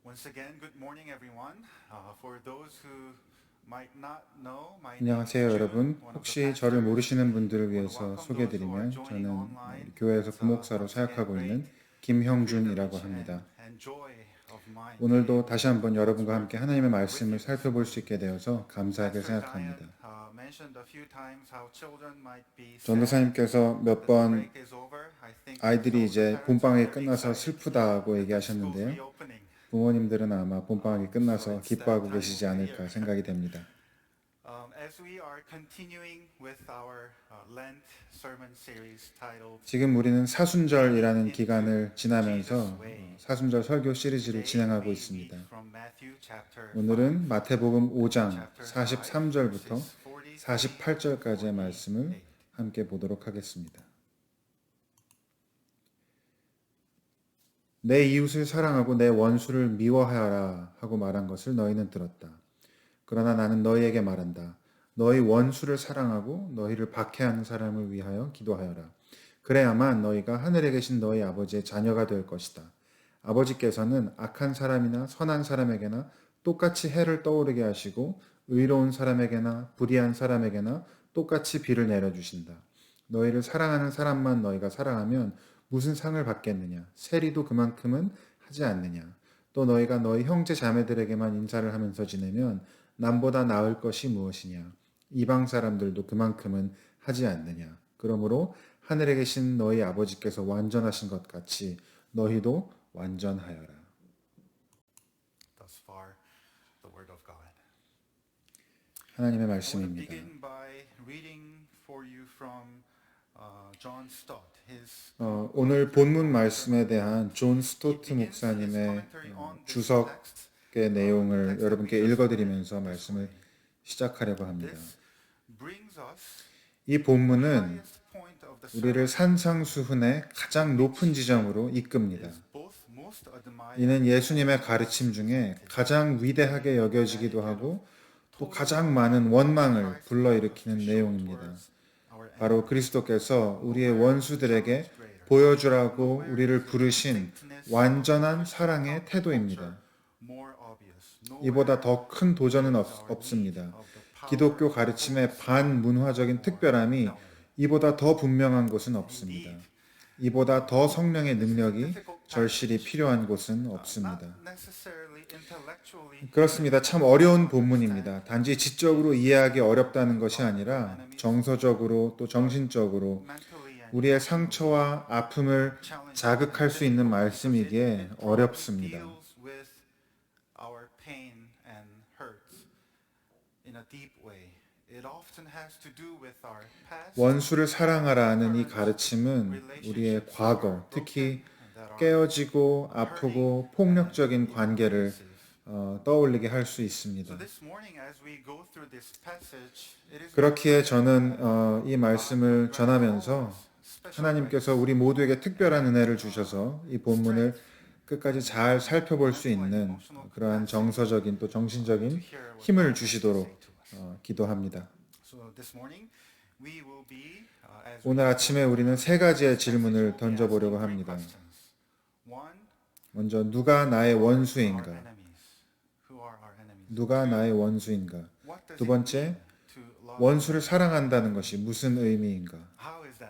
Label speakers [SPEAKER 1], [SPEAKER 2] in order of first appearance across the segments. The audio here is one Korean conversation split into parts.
[SPEAKER 1] Once again, good morning, everyone. For those who might not know, my name is
[SPEAKER 2] 안녕하세요,
[SPEAKER 1] June,
[SPEAKER 2] 여러분.
[SPEAKER 1] one of the
[SPEAKER 2] 혹시 저를
[SPEAKER 1] pastors.
[SPEAKER 2] 모르시는 분들을
[SPEAKER 1] I want to
[SPEAKER 2] 위해서
[SPEAKER 1] welcome those who are
[SPEAKER 2] 소개해드리면
[SPEAKER 1] joining
[SPEAKER 2] 저는
[SPEAKER 1] online.
[SPEAKER 2] 우리 교회에서
[SPEAKER 1] It's
[SPEAKER 2] 부목사로
[SPEAKER 1] once again
[SPEAKER 2] 사역하고
[SPEAKER 1] great
[SPEAKER 2] 있는 김형준이라고
[SPEAKER 1] privilege
[SPEAKER 2] 합니다.
[SPEAKER 1] and joy of mine to be
[SPEAKER 2] 오늘도
[SPEAKER 1] able
[SPEAKER 2] 다시
[SPEAKER 1] to
[SPEAKER 2] 한번
[SPEAKER 1] do God's
[SPEAKER 2] 여러분과
[SPEAKER 1] work
[SPEAKER 2] 함께 하나님의
[SPEAKER 1] with
[SPEAKER 2] 말씀을
[SPEAKER 1] you this
[SPEAKER 2] 살펴볼 수
[SPEAKER 1] morning.
[SPEAKER 2] 있게 되어서 감사하게
[SPEAKER 1] Pastor Diane
[SPEAKER 2] 생각합니다.
[SPEAKER 1] mentioned a few times how children might be sad
[SPEAKER 2] 전도사님께서 몇
[SPEAKER 1] that the
[SPEAKER 2] 번
[SPEAKER 1] break is over. I think
[SPEAKER 2] 아이들이
[SPEAKER 1] all the
[SPEAKER 2] 이제
[SPEAKER 1] parents are
[SPEAKER 2] 봄방학이
[SPEAKER 1] very
[SPEAKER 2] 끝나서
[SPEAKER 1] excited
[SPEAKER 2] 슬프다고
[SPEAKER 1] that the school's
[SPEAKER 2] 얘기하셨는데요.
[SPEAKER 1] reopening.
[SPEAKER 2] 부모님들은 아마 봄방학이
[SPEAKER 1] So
[SPEAKER 2] 끝나서
[SPEAKER 1] it's that
[SPEAKER 2] 기뻐하고
[SPEAKER 1] time
[SPEAKER 2] 계시지
[SPEAKER 1] of the year.
[SPEAKER 2] 않을까 생각이 됩니다.
[SPEAKER 1] As we are continuing with our Lent sermon series titled
[SPEAKER 2] 지금 우리는 사순절이라는 기간을 지나면서 사순절 설교 시리즈를
[SPEAKER 1] Today
[SPEAKER 2] 진행하고
[SPEAKER 1] we
[SPEAKER 2] 있습니다.
[SPEAKER 1] read from Matthew chapter 5.
[SPEAKER 2] 오늘은 마태복음 5장
[SPEAKER 1] chapter 5,
[SPEAKER 2] 43절부터
[SPEAKER 1] verses 43
[SPEAKER 2] 48절까지의
[SPEAKER 1] to
[SPEAKER 2] 말씀을
[SPEAKER 1] 48.
[SPEAKER 2] 함께 보도록 하겠습니다. 내 이웃을 사랑하고 내 원수를 미워하여라 하고 말한 것을 너희는 들었다. 그러나 나는 너희에게 말한다. 너희 원수를 사랑하고 너희를 박해하는 사람을 위하여 기도하여라. 그래야만 너희가 하늘에 계신 너희 아버지의 자녀가 될 것이다. 아버지께서는 악한 사람이나 선한 사람에게나 똑같이 해를 떠오르게 하시고 의로운 사람에게나 불의한 사람에게나 똑같이 비를 내려주신다. 너희를 사랑하는 사람만 너희가 사랑하면 무슨 상을 받겠느냐? 세리도 그만큼은 하지 않느냐? 또 너희가 너희 형제 자매들에게만 인사를 하면서 지내면 남보다 나을 것이 무엇이냐? 이방 사람들도 그만큼은 하지 않느냐? 그러므로 하늘에 계신 너희 아버지께서 완전하신 것 같이 너희도 완전하여라.
[SPEAKER 1] Thus far, the word of God.
[SPEAKER 2] 하나님의
[SPEAKER 1] I want to
[SPEAKER 2] 말씀입니다.
[SPEAKER 1] begin by reading for you from John Stott. His
[SPEAKER 2] 오늘 본문 말씀에 대한 존 스토트 목사님의 주석의 내용을 여러분께 읽어드리면서 말씀을 시작하려고 합니다. 이 본문은 우리를 산상수훈의 가장 높은 지점으로 이끕니다. 이는 예수님의 가르침 중에 가장 위대하게 여겨지기도 하고 또 가장 많은 원망을 불러일으키는 내용입니다. 바로 그리스도께서 우리의 원수들에게 보여주라고 우리를 부르신 완전한 사랑의 태도입니다. 이보다 더 큰 도전은 없습니다. 기독교 가르침의 반문화적인 특별함이 이보다 더 분명한 곳은 없습니다. 이보다 더 성령의 능력이 절실히 필요한 곳은 없습니다. 그렇습니다. 참 어려운 본문입니다. 단지 지적으로 이해하기 어렵다는 것이 아니라 정서적으로 또 정신적으로 우리의 상처와 아픔을 자극할 수 있는 말씀이기에 어렵습니다. 원수를 사랑하라는 이 가르침은 우리의 과거, 특히 깨어지고 아프고 폭력적인 관계를 떠올리게 할 수 있습니다. 그렇기에 저는 이 말씀을 전하면서 하나님께서 우리 모두에게 특별한 은혜를 주셔서 이 본문을 끝까지 잘 살펴볼 수 있는 그러한 정서적인 또 정신적인 힘을 주시도록 기도합니다. 오늘 아침에 우리는 세 가지의 질문을 던져보려고 합니다. 먼저 누가 나의 원수인가? 누가 나의 원수인가? 두 번째, 원수를 사랑한다는 것이 무슨 의미인가?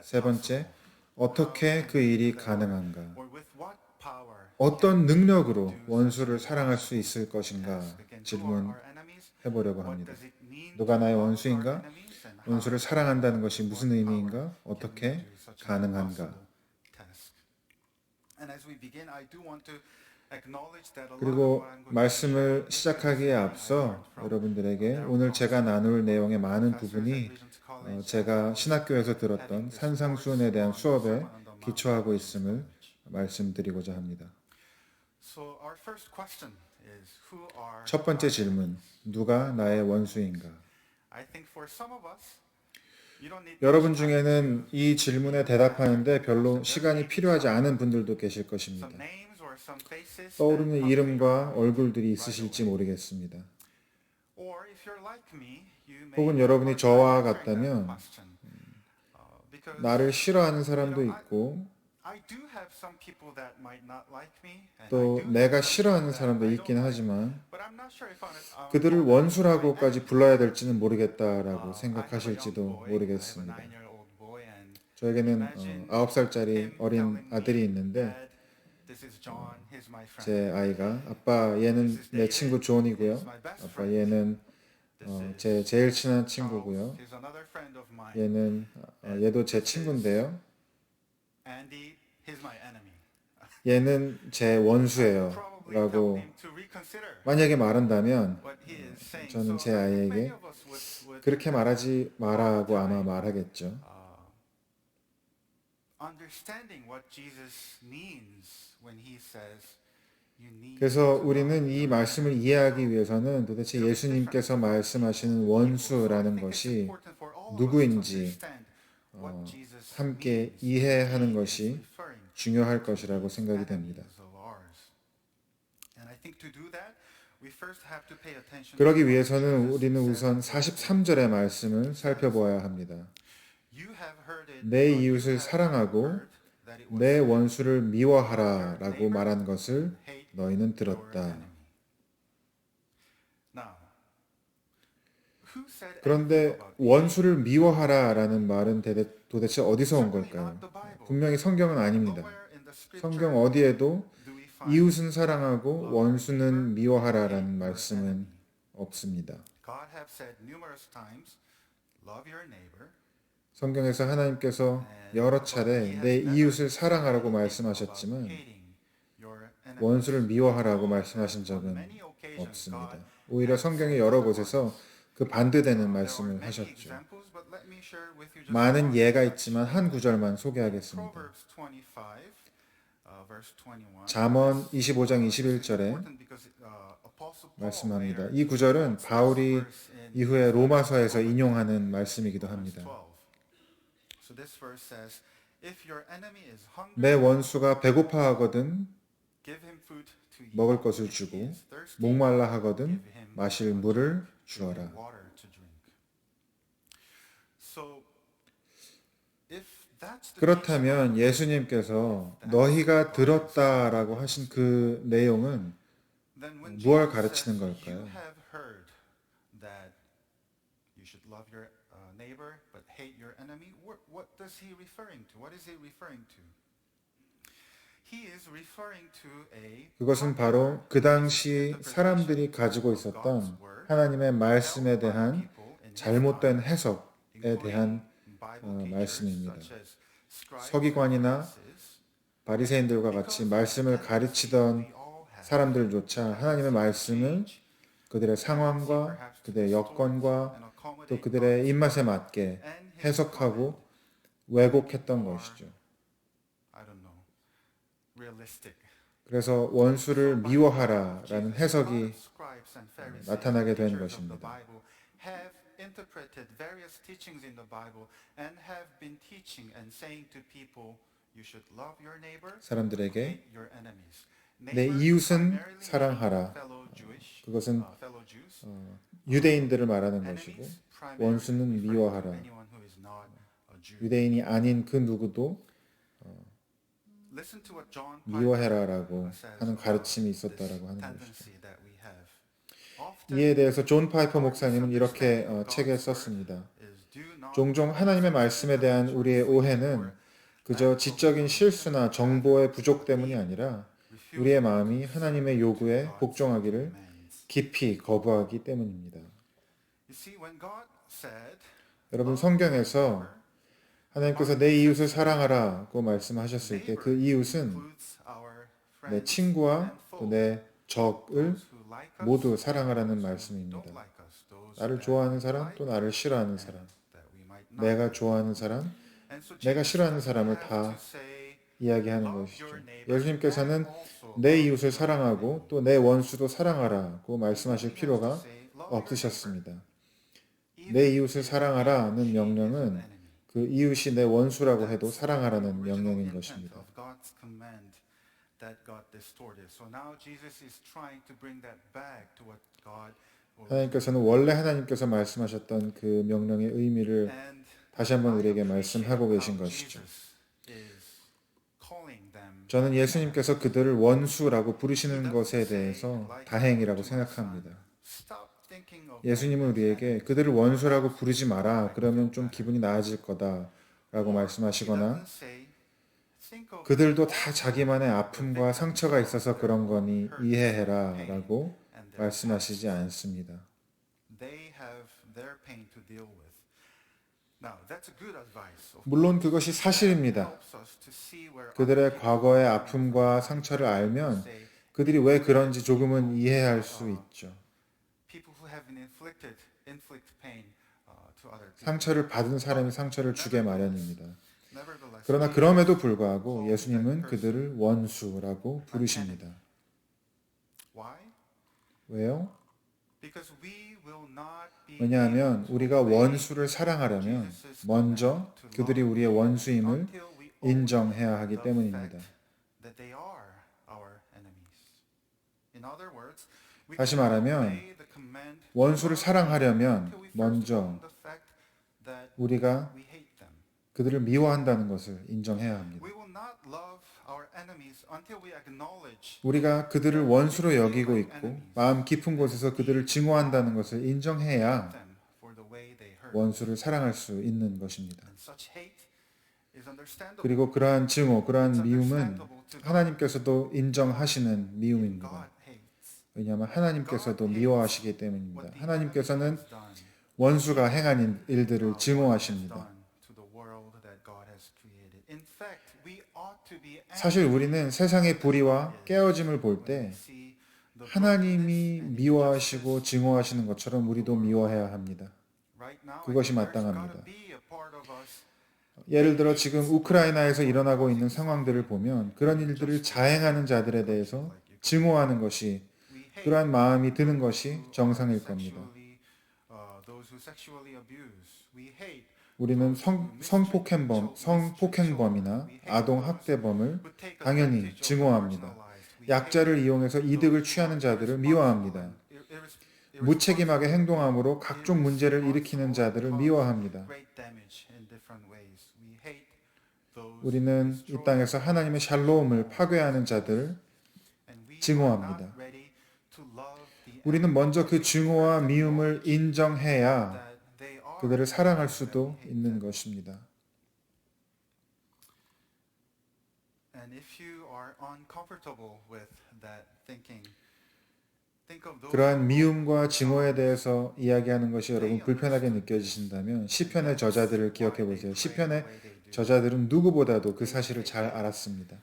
[SPEAKER 2] 세 번째, 어떻게 그 일이 가능한가? 어떤 능력으로 원수를 사랑할 수 있을 것인가? 질문해 보려고 합니다. 누가 나의 원수인가? 원수를 사랑한다는 것이 무슨 의미인가? 어떻게 가능한가? 그리고 말씀을 시작하기에 앞서 여러분들에게 오늘 제가 나눌 내용의 많은 부분이 제가 신학교에서 들었던 산상수훈에 대한 수업에 기초하고 있음을 말씀드리고자 합니다. 첫 번째 질문, 누가 나의 원수인가? 여러분 중에는 이 질문에 대답하는데 별로 시간이 필요하지 않은 분들도 계실 것입니다. 떠오르는 이름과 얼굴들이 있으실지 모르겠습니다. 혹은 여러분이 저와 같다면 나를 싫어하는 사람도 있고
[SPEAKER 1] I do have some people that might not like me, and I
[SPEAKER 2] 또
[SPEAKER 1] do have
[SPEAKER 2] 내가
[SPEAKER 1] some
[SPEAKER 2] 싫어하는
[SPEAKER 1] people that
[SPEAKER 2] 사람도
[SPEAKER 1] I
[SPEAKER 2] 있긴
[SPEAKER 1] don't like.
[SPEAKER 2] 하지만
[SPEAKER 1] But I'm not sure if I'm
[SPEAKER 2] 그들을
[SPEAKER 1] call them my
[SPEAKER 2] 원수라고까지
[SPEAKER 1] enemy.
[SPEAKER 2] 불러야 될지는 모르겠다라고
[SPEAKER 1] I have a young
[SPEAKER 2] 생각하실지도
[SPEAKER 1] boy. I have a
[SPEAKER 2] 모르겠습니다.
[SPEAKER 1] 9-year-old boy, and
[SPEAKER 2] 저에게는
[SPEAKER 1] imagine
[SPEAKER 2] 9살짜리
[SPEAKER 1] him
[SPEAKER 2] 어린
[SPEAKER 1] telling
[SPEAKER 2] 아들이
[SPEAKER 1] me,
[SPEAKER 2] 있는데
[SPEAKER 1] "Dad, this is John. He's my friend.
[SPEAKER 2] 제 아이가 아빠
[SPEAKER 1] This
[SPEAKER 2] 얘는
[SPEAKER 1] is
[SPEAKER 2] 내
[SPEAKER 1] David.
[SPEAKER 2] 친구
[SPEAKER 1] He's
[SPEAKER 2] 존이고요.
[SPEAKER 1] my best
[SPEAKER 2] 아빠
[SPEAKER 1] friend.
[SPEAKER 2] 얘는
[SPEAKER 1] This
[SPEAKER 2] 제
[SPEAKER 1] is
[SPEAKER 2] 제일 친한
[SPEAKER 1] Charles.
[SPEAKER 2] 친구고요.
[SPEAKER 1] He's another friend of mine.
[SPEAKER 2] 얘는
[SPEAKER 1] And
[SPEAKER 2] 얘도 제
[SPEAKER 1] this is
[SPEAKER 2] 친구인데요.
[SPEAKER 1] Andy. He's my enemy."
[SPEAKER 2] 얘는 제
[SPEAKER 1] I
[SPEAKER 2] 원수예요.
[SPEAKER 1] probably tell
[SPEAKER 2] 라고
[SPEAKER 1] him to reconsider
[SPEAKER 2] 만약에 말한다면
[SPEAKER 1] what he is saying.
[SPEAKER 2] 저는
[SPEAKER 1] So
[SPEAKER 2] 제
[SPEAKER 1] I think many
[SPEAKER 2] 아이에게
[SPEAKER 1] of us would
[SPEAKER 2] 그렇게 말하지 마라고 아마 말하겠죠.
[SPEAKER 1] understanding what Jesus means when he says you need
[SPEAKER 2] 그래서
[SPEAKER 1] to
[SPEAKER 2] 우리는
[SPEAKER 1] love
[SPEAKER 2] 이
[SPEAKER 1] your
[SPEAKER 2] 말씀을
[SPEAKER 1] enemies.
[SPEAKER 2] 이해하기 위해서는 도대체 예수님께서 말씀하시는
[SPEAKER 1] So I
[SPEAKER 2] 원수라는
[SPEAKER 1] think it's
[SPEAKER 2] 것이
[SPEAKER 1] important for all of us to
[SPEAKER 2] 누구인지
[SPEAKER 1] understand what Jesus
[SPEAKER 2] 함께
[SPEAKER 1] means
[SPEAKER 2] 이해하는
[SPEAKER 1] when he
[SPEAKER 2] 것이
[SPEAKER 1] is referring
[SPEAKER 2] 중요할 것이라고 생각이 됩니다.
[SPEAKER 1] enemies of ours. And I think to do that, we first have to pay attention to
[SPEAKER 2] 그러기
[SPEAKER 1] what
[SPEAKER 2] 위해서는
[SPEAKER 1] Jesus
[SPEAKER 2] 우리는
[SPEAKER 1] says
[SPEAKER 2] 우선
[SPEAKER 1] in verse
[SPEAKER 2] 43절의 말씀을 살펴보아야 합니다.
[SPEAKER 1] You have heard it,
[SPEAKER 2] 내
[SPEAKER 1] you
[SPEAKER 2] 이웃을
[SPEAKER 1] have
[SPEAKER 2] 사랑하고
[SPEAKER 1] heard that it was
[SPEAKER 2] 내
[SPEAKER 1] said,
[SPEAKER 2] 원수를 미워하라 라고 말한 것을
[SPEAKER 1] hate
[SPEAKER 2] 너희는
[SPEAKER 1] your
[SPEAKER 2] 들었다.
[SPEAKER 1] enemy. Now, who said anything
[SPEAKER 2] 그런데
[SPEAKER 1] about
[SPEAKER 2] 원수를 미워하라 라는 말은 도대체 어디서 온 걸까요? 분명히 성경은 아닙니다.
[SPEAKER 1] nowhere in the scripture
[SPEAKER 2] 성경 어디에도
[SPEAKER 1] do we find
[SPEAKER 2] 이웃은 사랑하고 원수는 미워하라라는 말씀은 없습니다.
[SPEAKER 1] God have said numerous times, love your neighbor.
[SPEAKER 2] 성경에서 하나님께서 여러 차례 내 이웃을 사랑하라고 말씀하셨지만 원수를 미워하라고 말씀하신 적은 없습니다. 오히려 성경의 여러 곳에서 그 반대되는 말씀을 하셨죠. 많은 예가 있지만 한 구절만 소개하겠습니다. 잠언 25장 21절에 말씀합니다. 이 구절은 바울이 이후에 로마서에서 인용하는 말씀이기도 합니다. 내 원수가 배고파하거든 먹을 것을 주고 목말라 하거든 마실 물을 주어라. 그렇다면 예수님께서 너희가 들었다라고 하신 그 내용은 무엇을 가르치는 걸까요? 그것은 바로 그 당시 사람들이 가지고 있었던 하나님의 말씀에 대한 잘못된 해석에 대한 말씀입니다. 서기관이나 바리새인들과 같이 말씀을 가르치던 사람들조차 하나님의 말씀을 그들의 상황과 그들의 여건과 또 그들의 입맛에 맞게 해석하고 왜곡했던 것이죠. 그래서 원수를 미워하라라는 해석이 나타나게 된 것입니다.
[SPEAKER 1] interpreted various teachings in the Bible and have been teaching and saying to people, you should love your neighbor,
[SPEAKER 2] 사람들에게
[SPEAKER 1] hate your enemies.
[SPEAKER 2] 내 이웃은 사랑하라. 그것은 유대인들을 말하는 것이고 원수는 미워하라. 유대인이 아닌 그 누구도 미워해라라고 하는 가르침이 있었다라고 하는 것이죠. 이에 대해서 존 파이퍼 목사님은 이렇게 책에 썼습니다. 종종 하나님의 말씀에 대한 우리의 오해는 그저 지적인 실수나 정보의 부족 때문이 아니라 우리의 마음이 하나님의 요구에 복종하기를 깊이 거부하기 때문입니다. 여러분 성경에서 하나님께서 내 이웃을 사랑하라고 말씀하셨을 때 그 이웃은 내 친구와 또 내 적을 모두 사랑하라는 말씀입니다. 나를 좋아하는 사람 또 나를 싫어하는 사람, 내가 좋아하는 사람, 내가 싫어하는 사람을 다 이야기하는 것이죠. 예수님께서는 내 이웃을 사랑하고 또 내 원수도 사랑하라고 말씀하실 필요가 없으셨습니다. 내 이웃을 사랑하라는 명령은 그 이웃이 내 원수라고 해도 사랑하라는 명령인 것입니다. 하나님께서는 원래 하나님께서 말씀하셨던 그 명령의 의미를 다시 한번 우리에게 말씀하고 계신 것이죠.
[SPEAKER 1] calling them.
[SPEAKER 2] 저는 예수님께서 그들을 원수라고 부르시는 것에 대해서 다행이라고 생각합니다.
[SPEAKER 1] Stop thinking of
[SPEAKER 2] 예수님은 우리에게 그들을 원수라고 부르지 마라. 그러면 좀 기분이 나아질 거다라고 말씀하시거나 그들도 다 자기만의 아픔과 상처가 있어서 그런 거니 이해해라라고 말씀하시지 않습니다.
[SPEAKER 1] They have their pain to deal with. Now, that's a good advice.
[SPEAKER 2] 물론 그것이 사실입니다.
[SPEAKER 1] Helps us to see where
[SPEAKER 2] 그들의 과거의 아픔과 상처를 알면 그들이 왜 그런지 조금은 이해할 수 있죠.
[SPEAKER 1] people who have been inflict pain to other people.
[SPEAKER 2] 상처를 받은 사람이 상처를 주게 마련입니다.
[SPEAKER 1] Nevertheless,
[SPEAKER 2] 그러나 그럼에도 불구하고 예수님은 그들을 원수라고 부르십니다.
[SPEAKER 1] why?
[SPEAKER 2] 왜요?
[SPEAKER 1] Because we will not be
[SPEAKER 2] 왜냐하면 우리가 원수를 사랑하려면 먼저 그들이 우리의 원수임을
[SPEAKER 1] until we own
[SPEAKER 2] 인정해야 하기
[SPEAKER 1] the
[SPEAKER 2] 때문입니다.
[SPEAKER 1] fact that they are our enemies. In other words, we
[SPEAKER 2] 다시
[SPEAKER 1] cannot
[SPEAKER 2] 말하면
[SPEAKER 1] obey the command
[SPEAKER 2] 원수를 사랑하려면
[SPEAKER 1] until we first
[SPEAKER 2] 먼저
[SPEAKER 1] own the fact that
[SPEAKER 2] 우리가
[SPEAKER 1] we hate them.
[SPEAKER 2] 그들을 미워한다는 것을 인정해야 합니다.
[SPEAKER 1] We will not love our enemies until we acknowledge
[SPEAKER 2] 우리가 그들을 원수로 여기고 있고 마음 깊은 곳에서 그들을 증오한다는 것을 인정해야
[SPEAKER 1] them for the way they hurt.
[SPEAKER 2] 원수를 사랑할 수 있는 것입니다.
[SPEAKER 1] And such hate is understandable.
[SPEAKER 2] 그리고 그러한 증오, 그러한 미움은 하나님께서도 인정하시는 미움입니다.
[SPEAKER 1] God hates
[SPEAKER 2] 왜냐하면 하나님께서도 미워하시기 때문입니다.
[SPEAKER 1] what the
[SPEAKER 2] 하나님께서는
[SPEAKER 1] enemy has done,
[SPEAKER 2] 원수가 행한 일들을
[SPEAKER 1] what has
[SPEAKER 2] 증오하십니다.
[SPEAKER 1] done to the world that God has created. In fact, we ought to be
[SPEAKER 2] 사실 우리는 세상의 불의와 깨어짐을 볼 때
[SPEAKER 1] see the
[SPEAKER 2] 하나님이 미워하시고 증오하시는 것처럼 우리도 미워해야 합니다.
[SPEAKER 1] right now.
[SPEAKER 2] 그것이
[SPEAKER 1] I think there's
[SPEAKER 2] 마땅합니다.
[SPEAKER 1] gotta be a part of us
[SPEAKER 2] 예를 들어 지금 우크라이나에서 일어나고 있는 상황들을 보면 그런 일들을 자행하는 자들에 대해서 증오하는 것이
[SPEAKER 1] we hate
[SPEAKER 2] 그러한 마음이 드는 것이 정상일 겁니다.
[SPEAKER 1] those who sexually abuse. We hate
[SPEAKER 2] 우리는 성폭행범이나 아동 학대범을
[SPEAKER 1] who take
[SPEAKER 2] 당연히
[SPEAKER 1] advantage of
[SPEAKER 2] 증오합니다.
[SPEAKER 1] marginalized. We
[SPEAKER 2] 약자를 이용해서 이득을 취하는 자들을 미워합니다. 무책임하게 행동함으로 각종 문제를 일으키는 자들을 미워합니다.
[SPEAKER 1] great damage in different ways. We hate those
[SPEAKER 2] 우리는 이 땅에서 하나님의 샬롬을 파괴하는 자들을
[SPEAKER 1] and we
[SPEAKER 2] 증오합니다.
[SPEAKER 1] are not ready to love the
[SPEAKER 2] 우리는 먼저 그 증오와 미움을 인정해야
[SPEAKER 1] that they are
[SPEAKER 2] 그들을 사랑할 수도 있는 것입니다.
[SPEAKER 1] and if you are uncomfortable with that thinking think of those
[SPEAKER 2] 그러한 미움과 증오에 대해서 이야기하는 것이 여러분 불편하게 느껴지신다면 시편의 저자들을 기억해 보세요. 시편의 저자들은 누구보다도 그 사실을 잘 알았습니다.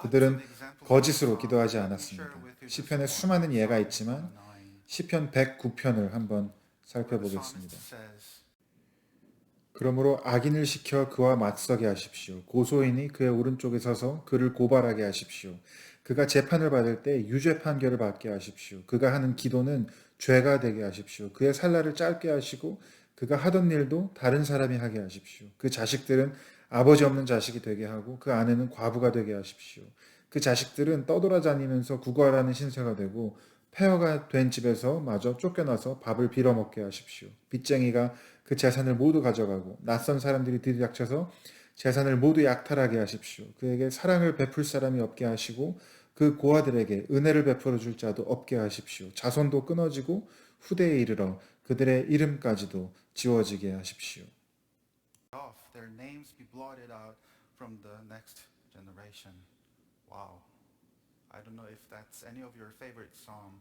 [SPEAKER 2] 그들은 거짓으로 기도하지 않았습니다. 시편에 수많은 예가 있지만 시편 109편을 한번 살펴보겠습니다. 그러므로 악인을 시켜 그와 맞서게 하십시오. 고소인이 그의 오른쪽에 서서 그를 고발하게 하십시오. 그가 재판을 받을 때 유죄 판결을 받게 하십시오. 그가 하는 기도는 죄가 되게 하십시오. 그의 살날을 짧게 하시고 그가 하던 일도 다른 사람이 하게 하십시오. 그 자식들은 아버지 없는 자식이 되게 하고 그 아내는 과부가 되게 하십시오. 그 자식들은 떠돌아다니면서 구걸하는 신세가 되고 폐허가 된 집에서 마저 쫓겨나서 밥을 빌어먹게 하십시오. 빚쟁이가 그 재산을 모두 가져가고 낯선 사람들이 들이닥쳐서 재산을 모두 약탈하게 하십시오. 그에게 사랑을 베풀 사람이 없게 하시고 그 고아들에게 은혜를 베풀어 줄 자도 없게 하십시오. 자손도 끊어지고 후대에 이르러 그들의 이름까지도 지워지게 하십시오.
[SPEAKER 1] off, their names be blotted out from the next generation. Wow. I don't know if that's any of your favorite psalm.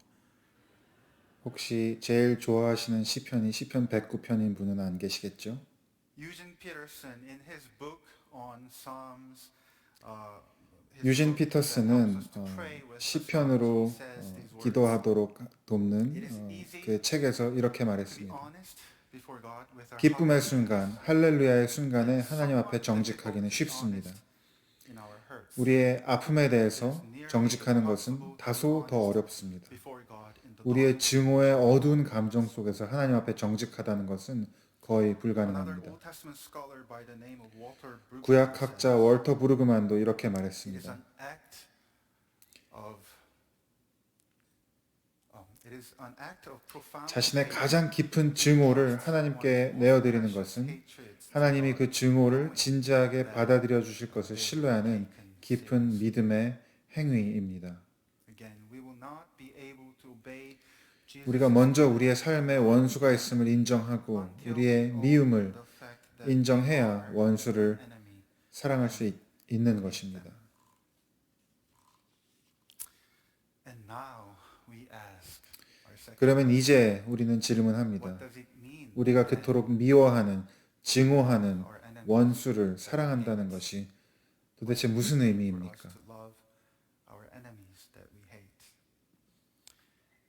[SPEAKER 2] 혹시 제일 좋아하시는 시편이 시편 109편인 분은 안 계시겠죠?
[SPEAKER 1] Eugene Peterson in his book on Psalms
[SPEAKER 2] 유진 피터스는 시편으로 기도하도록 돕는 그 책에서 이렇게 말했습니다. 기쁨의 순간, 할렐루야의 순간에 하나님 앞에 정직하기는 쉽습니다. 우리의 아픔에 대해서 정직하는 것은 다소 더 어렵습니다. 우리의 증오의 어두운 감정 속에서 하나님 앞에 정직하다는 것은 거의 불가능합니다. 구약학자 월터 브루그만도 이렇게 말했습니다. 자신의 가장 깊은 증오를 하나님께 내어드리는 것은 하나님이 그 증오를 진지하게 받아들여 주실 것을 신뢰하는 깊은 믿음의 행위입니다.
[SPEAKER 1] Again, we will not be able to obey Jesus'
[SPEAKER 2] 우리가 먼저 우리의 삶에 원수가 있음을 인정하고
[SPEAKER 1] until
[SPEAKER 2] 우리의
[SPEAKER 1] we own
[SPEAKER 2] 미움을
[SPEAKER 1] the fact that
[SPEAKER 2] 인정해야
[SPEAKER 1] we are
[SPEAKER 2] 원수를
[SPEAKER 1] an enemy.
[SPEAKER 2] 사랑할 수 있는 것입니다.
[SPEAKER 1] And now we ask our second
[SPEAKER 2] 그러면
[SPEAKER 1] question.
[SPEAKER 2] 이제 우리는 질문합니다.
[SPEAKER 1] What does it mean
[SPEAKER 2] 우리가
[SPEAKER 1] when
[SPEAKER 2] 그토록 미워하는, 증오하는
[SPEAKER 1] our enemies
[SPEAKER 2] 원수를 사랑한다는 것이 도대체 무슨
[SPEAKER 1] for us
[SPEAKER 2] 의미입니까?
[SPEAKER 1] to love our enemies that we hate?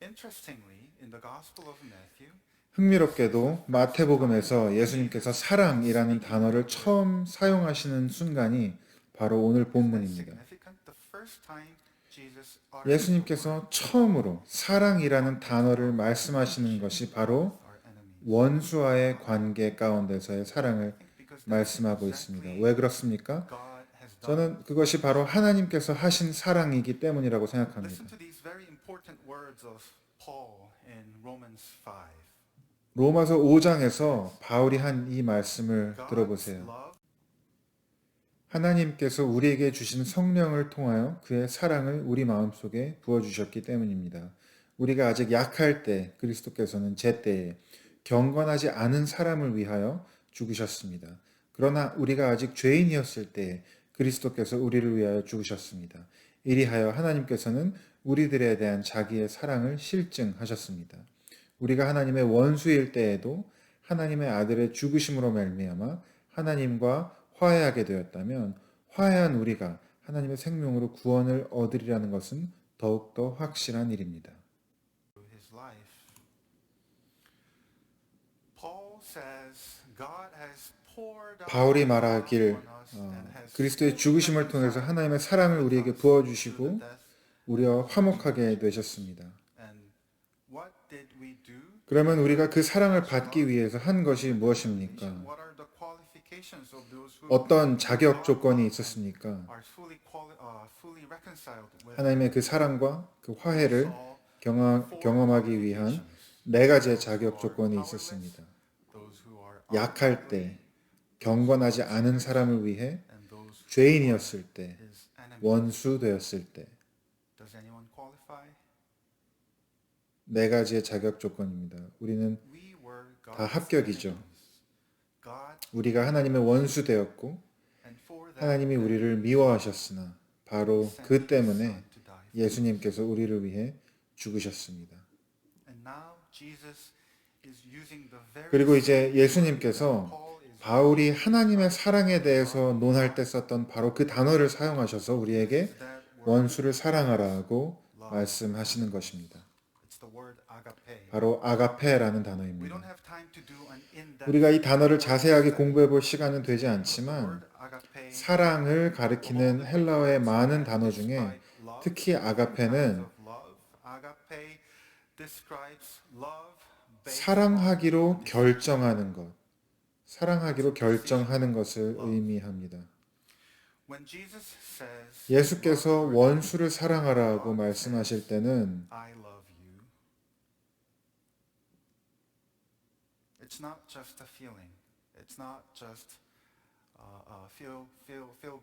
[SPEAKER 1] Interestingly, in the Gospel of Matthew,
[SPEAKER 2] 흥미롭게도 마태복음에서 예수님께서 사랑이라는 단어를 처음 사용하시는 순간이 바로 오늘 본문입니다.
[SPEAKER 1] significant, the first time Jesus uttered
[SPEAKER 2] 예수님께서 처음으로 사랑이라는 단어를 말씀하시는 것이 바로
[SPEAKER 1] our enemies.
[SPEAKER 2] 원수와의 관계 가운데서의 사랑을
[SPEAKER 1] Because that's
[SPEAKER 2] 말씀하고 있습니다. 왜 그렇습니까?
[SPEAKER 1] God has done.
[SPEAKER 2] 저는 그것이 바로 하나님께서 하신 사랑이기 때문이라고 생각합니다.
[SPEAKER 1] Listen to these very important words of Paul in Romans 5.
[SPEAKER 2] 로마서 5장에서 바울이 한 이 말씀을
[SPEAKER 1] God's
[SPEAKER 2] 들어보세요.
[SPEAKER 1] love
[SPEAKER 2] 하나님께서 우리에게 주신 성령을 통하여 그의 사랑을 우리 마음속에 부어주셨기 때문입니다. 우리가 아직 약할 때 그리스도께서는 제때에 경건하지 않은 사람을 위하여 죽으셨습니다. 그러나 우리가 아직 죄인이었을 때 그리스도께서 우리를 위하여 죽으셨습니다. 이리하여 하나님께서는 우리들에 대한 자기의 사랑을 실증하셨습니다. 우리가 하나님의 원수일 때에도 하나님의 아들의 죽으심으로 말미암아 하나님과 화해하게 되었다면 화해한 우리가 하나님의 생명으로 구원을 얻으리라는 것은 더욱더 확실한 일입니다.
[SPEAKER 1] through his life. Paul says God has poured out
[SPEAKER 2] 바울이
[SPEAKER 1] his love
[SPEAKER 2] 말하길
[SPEAKER 1] on us and has
[SPEAKER 2] 그리스도의 죽으심을 통해서 하나님의 사랑을 우리에게 부어주시고 우리와 화목하게 되셨습니다.
[SPEAKER 1] And what did we do?
[SPEAKER 2] 그러면 우리가 그 사랑을 받기 위해서 한 것이 무엇입니까?
[SPEAKER 1] What are the qualifications of those who
[SPEAKER 2] 어떤 자격 조건이 있었습니까?
[SPEAKER 1] are fully reconciled with
[SPEAKER 2] 하나님의 그 사랑과 그 화해를
[SPEAKER 1] all
[SPEAKER 2] 경험하기 위한 네 가지의 자격 조건이 있었습니다.
[SPEAKER 1] those who are
[SPEAKER 2] 약할 때, 경건하지 않은 사람을 위해,
[SPEAKER 1] and those
[SPEAKER 2] 죄인이었을 때,
[SPEAKER 1] his enemies.
[SPEAKER 2] 원수 되었을 때,
[SPEAKER 1] Does anyone qualify?
[SPEAKER 2] 네 가지의 자격 조건입니다. 우리는
[SPEAKER 1] We were
[SPEAKER 2] 다
[SPEAKER 1] God's
[SPEAKER 2] 합격이죠.
[SPEAKER 1] enemies. God
[SPEAKER 2] 우리가 하나님의 원수 되었고
[SPEAKER 1] and for that
[SPEAKER 2] 하나님이 우리를 미워하셨으나 바로
[SPEAKER 1] sent
[SPEAKER 2] 그
[SPEAKER 1] his
[SPEAKER 2] 때문에
[SPEAKER 1] son to die.
[SPEAKER 2] 예수님께서 우리를 위해 죽으셨습니다.
[SPEAKER 1] And now Jesus is using the very
[SPEAKER 2] 그리고 이제
[SPEAKER 1] same
[SPEAKER 2] 예수님께서
[SPEAKER 1] word that Paul is
[SPEAKER 2] 바울이 하나님의 사랑에 대해서 논할 때 썼던 바로 그 단어를 사용하셔서 우리에게
[SPEAKER 1] that word,
[SPEAKER 2] 원수를 사랑하라고 말씀하시는 것입니다.
[SPEAKER 1] it's the word agape.
[SPEAKER 2] 바로 아가페라는
[SPEAKER 1] We
[SPEAKER 2] 단어입니다.
[SPEAKER 1] don't have time to do an in-depth
[SPEAKER 2] 우리가 이 단어를 자세하게 공부해 볼 시간은 되지 않지만
[SPEAKER 1] word agape.
[SPEAKER 2] 사랑을 가리키는 헬라어의 많은 단어 중에
[SPEAKER 1] Despite love,
[SPEAKER 2] 특히
[SPEAKER 1] kinds
[SPEAKER 2] 아가페는
[SPEAKER 1] of love, agape describes love based
[SPEAKER 2] 사랑하기로
[SPEAKER 1] on
[SPEAKER 2] 결정하는 것, 사랑하기로 결정하는 것을 의미합니다.
[SPEAKER 1] When Jesus says,
[SPEAKER 2] 예수께서 원수를 사랑하라고 말씀하실 때는
[SPEAKER 1] I love you, it's not just a feeling. It's not just feel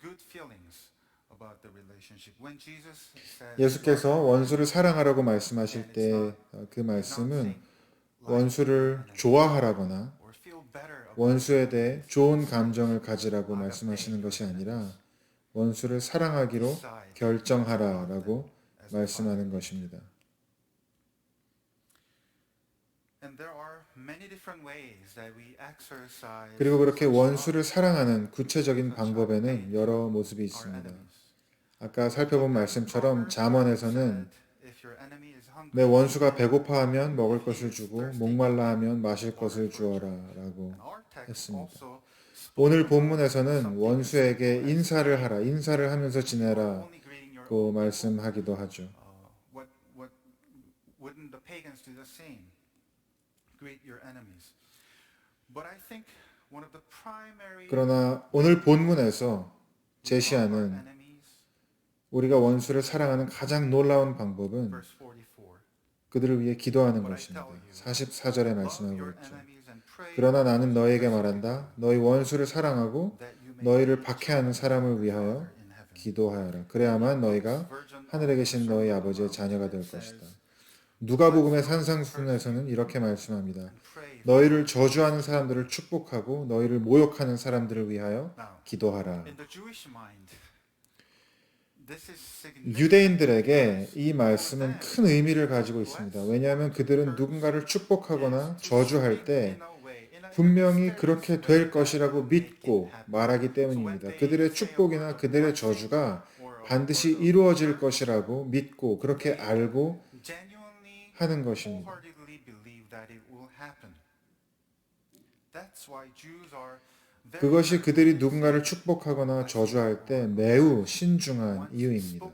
[SPEAKER 1] good feelings about the relationship. When Jesus says,
[SPEAKER 2] 예수께서 원수를 사랑하라고 말씀하실 때 그 말씀은 원수를 좋아하라거나
[SPEAKER 1] or feel better about
[SPEAKER 2] 원수에 대해 좋은 감정을 가지라고 말씀하시는 것이 아니라 원수를 사랑하기로 결정하라라고 말씀하는 것입니다.
[SPEAKER 1] And there are many different ways that we exercise
[SPEAKER 2] 그리고 그렇게
[SPEAKER 1] such
[SPEAKER 2] 원수를
[SPEAKER 1] love
[SPEAKER 2] 사랑하는 구체적인 방법에는 여러 모습이
[SPEAKER 1] our
[SPEAKER 2] 있습니다.
[SPEAKER 1] enemies.
[SPEAKER 2] 아까 살펴본 말씀처럼 잠언에서는
[SPEAKER 1] If your enemy is hungry,
[SPEAKER 2] 내 원수가 배고파하면 먹을 것을 주고 목말라 하면 마실 것을 주어라라고
[SPEAKER 1] and our text
[SPEAKER 2] 했습니다.
[SPEAKER 1] also
[SPEAKER 2] 오늘 본문에서는 원수에게 인사를 하라, 인사를 하면서 지내라고
[SPEAKER 1] only greeting your
[SPEAKER 2] 말씀하기도 하죠.
[SPEAKER 1] what wouldn't the pagans do the same? Greet your enemies. But I think one of the primary
[SPEAKER 2] 그러나 오늘 본문에서
[SPEAKER 1] our
[SPEAKER 2] 제시하는
[SPEAKER 1] enemies,
[SPEAKER 2] 우리가 원수를 사랑하는 가장 놀라운 방법은
[SPEAKER 1] verse 44.
[SPEAKER 2] 그들을 위해 기도하는 것입니다. 44절에
[SPEAKER 1] Love
[SPEAKER 2] 말씀하고
[SPEAKER 1] your
[SPEAKER 2] 있죠.
[SPEAKER 1] enemies and pray
[SPEAKER 2] 그러나 나는 너에게 말한다. 너희 원수를 사랑하고
[SPEAKER 1] that you may
[SPEAKER 2] 너희를
[SPEAKER 1] be
[SPEAKER 2] 박해하는 사람을 위하여
[SPEAKER 1] in heaven.
[SPEAKER 2] 기도하여라. 그래야만 너희가 하늘에 계신 너희 아버지의 자녀가 될 것이다. 누가복음의 산상수훈에서는 이렇게 말씀합니다. 너희를 저주하는 사람들을 축복하고 너희를 모욕하는 사람들을 위하여 기도하라. 유대인들에게 이 말씀은 큰 의미를 가지고 있습니다. 왜냐하면 그들은 누군가를 축복하거나 저주할 때 분명히 그렇게 될 것이라고 믿고 말하기 때문입니다. 그들의 축복이나 그들의 저주가 반드시 이루어질 것이라고 믿고 그렇게 알고 하는 것입니다. 그것이 그들이 누군가를 축복하거나 저주할 때 매우 신중한 이유입니다.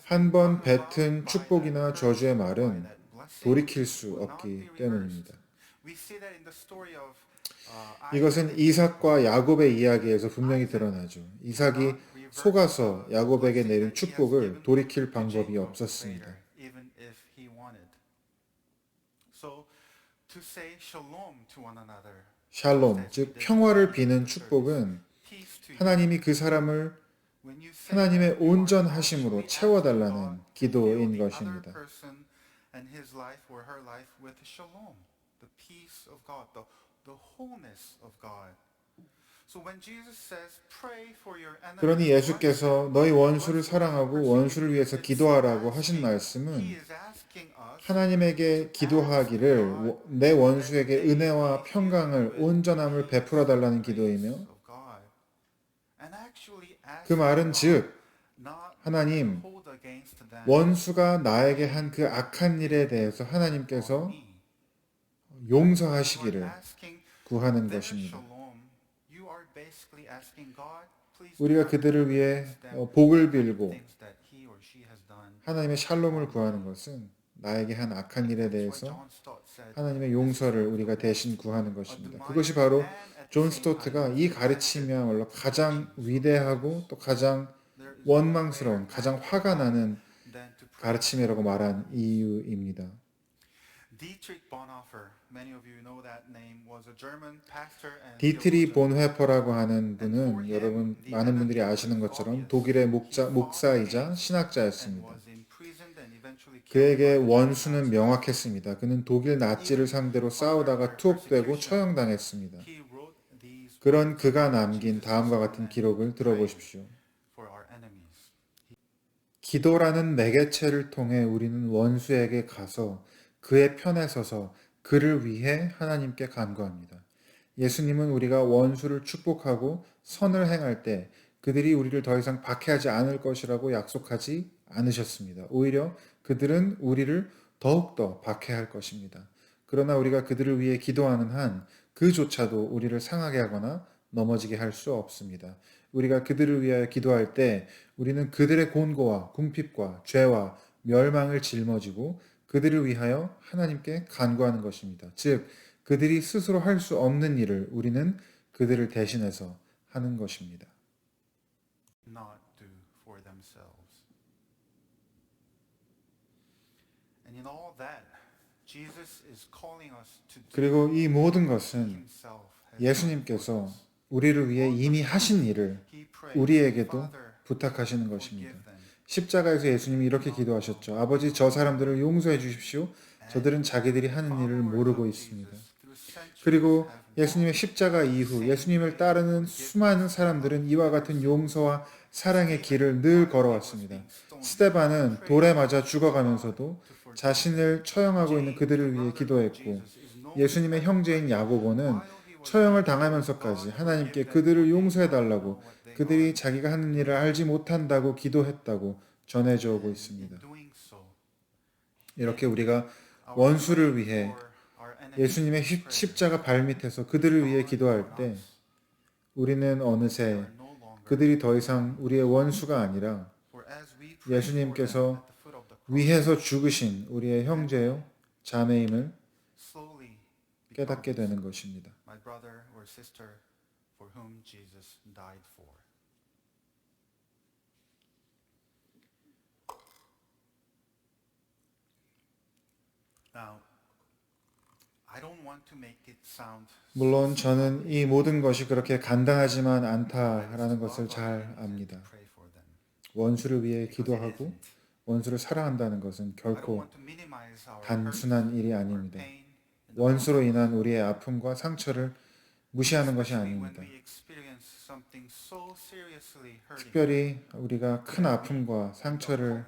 [SPEAKER 2] 한 번 뱉은 축복이나 저주의 말은 돌이킬 수 없기 때문입니다. 이것은 이삭과 야곱의 이야기에서 분명히 드러나죠. 이삭이 속아서 야곱에게 내린 축복을 돌이킬 방법이 없었습니다. 샬롬, 즉 평화를 비는 축복은 하나님이 그 사람을 하나님의 온전하심으로 채워달라는 기도인 것입니다. 그러니 예수께서 너희 원수를 사랑하고 원수를 위해서 기도하라고 하신 말씀은 하나님에게 기도하기를 내 원수에게 은혜와 평강을 온전함을 베풀어 달라는 기도이며 그 말은 즉 하나님 원수가 나에게 한 그 악한 일에 대해서 하나님께서 용서하시기를 구하는 것입니다. 우리가 그들을 위해 복을 빌고 하나님의 샬롬을 구하는 것은 나에게 한 악한 일에 대해서 하나님의 용서를 우리가 대신 구하는 것입니다. 그것이 바로 존 스토트가 이 가르침이야말로 가장 위대하고 또 가장 원망스러운, 가장 화가 나는 가르침이라고 말한 이유입니다. 디트리 본회퍼라고 하는 분은 여러분 많은 분들이 아시는 것처럼 독일의 목사이자 신학자였습니다. 그에게 원수는 명확했습니다. 그는 독일 나치를 상대로 싸우다가 투옥되고 처형당했습니다. 그런 그가 남긴 다음과 같은 기록을 들어보십시오. 기도라는 매개체를 통해 우리는 원수에게 가서 그의 편에 서서 그를 위해 하나님께 간구합니다. 예수님은 우리가 원수를 축복하고 선을 행할 때 그들이 우리를 더 이상 박해하지 않을 것이라고 약속하지 않으셨습니다. 오히려 그들은 우리를 더욱더 박해할 것입니다. 그러나 우리가 그들을 위해 기도하는 한 그조차도 우리를 상하게 하거나 넘어지게 할 수 없습니다. 우리가 그들을 위하여 기도할 때 우리는 그들의 곤고와 궁핍과 죄와 멸망을 짊어지고 그들을 위하여 하나님께 간구하는 것입니다. 즉 그들이 스스로 할 수 없는 일을 우리는 그들을 대신해서 하는 것입니다. 그리고 이 모든 것은 예수님께서 우리를 위해 이미 하신 일을 우리에게도 부탁하시는 것입니다. 십자가에서 예수님이 이렇게 기도하셨죠. 아버지, 저 사람들을 용서해 주십시오. 저들은 자기들이 하는 일을 모르고 있습니다. 그리고 예수님의 십자가 이후 예수님을 따르는 수많은 사람들은 이와 같은 용서와 사랑의 길을 늘 걸어왔습니다. 스데반은 돌에 맞아 죽어가면서도 자신을 처형하고 있는 그들을 위해 기도했고, 예수님의 형제인 야고보는 처형을 당하면서까지 하나님께 그들을 용서해달라고, 그들이 자기가 하는 일을 알지 못한다고 기도했다고 전해져 오고 있습니다. 이렇게 우리가 원수를 위해 예수님의 십자가 발밑에서 그들을 위해 기도할 때 우리는 어느새 그들이 더 이상 우리의 원수가 아니라 예수님께서 위에서 죽으신 우리의 형제요 자매임을 깨닫게 되는 것입니다.
[SPEAKER 1] I don't want to make it sound
[SPEAKER 2] 물론 저는 이 모든 것이 그렇게 간단하지만
[SPEAKER 1] that is to
[SPEAKER 2] 않다라는
[SPEAKER 1] love
[SPEAKER 2] 것을
[SPEAKER 1] our
[SPEAKER 2] 잘
[SPEAKER 1] enemies and to
[SPEAKER 2] 압니다.
[SPEAKER 1] pray for them.
[SPEAKER 2] 원수를 위해
[SPEAKER 1] Because it
[SPEAKER 2] 기도하고
[SPEAKER 1] isn't.
[SPEAKER 2] 원수를 사랑한다는 것은
[SPEAKER 1] I don't
[SPEAKER 2] 결코
[SPEAKER 1] want to minimize our hurt,
[SPEAKER 2] 단순한 일이
[SPEAKER 1] our
[SPEAKER 2] 아닙니다.
[SPEAKER 1] pain, and
[SPEAKER 2] 원수로
[SPEAKER 1] losses.
[SPEAKER 2] 인한 우리의 아픔과 상처를 무시하는 것이
[SPEAKER 1] Especially when
[SPEAKER 2] 아닙니다.
[SPEAKER 1] we experience something so seriously hurting.
[SPEAKER 2] 특별히 우리가 큰 아픔과 상처를